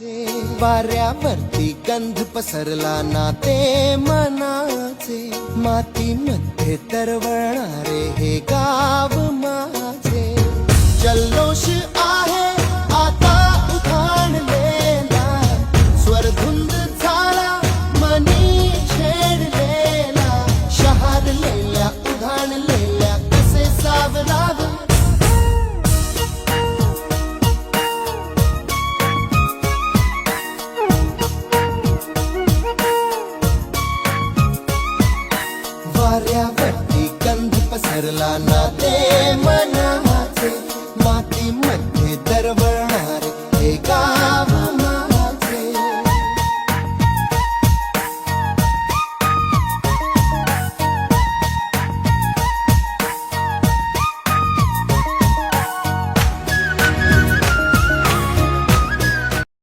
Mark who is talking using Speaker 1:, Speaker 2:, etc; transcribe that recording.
Speaker 1: वाऱ्यावरती गंध पसरला ना ते मनाचे, मातीमध्ये तरवळणारे हे गाव माझे. जल्लोष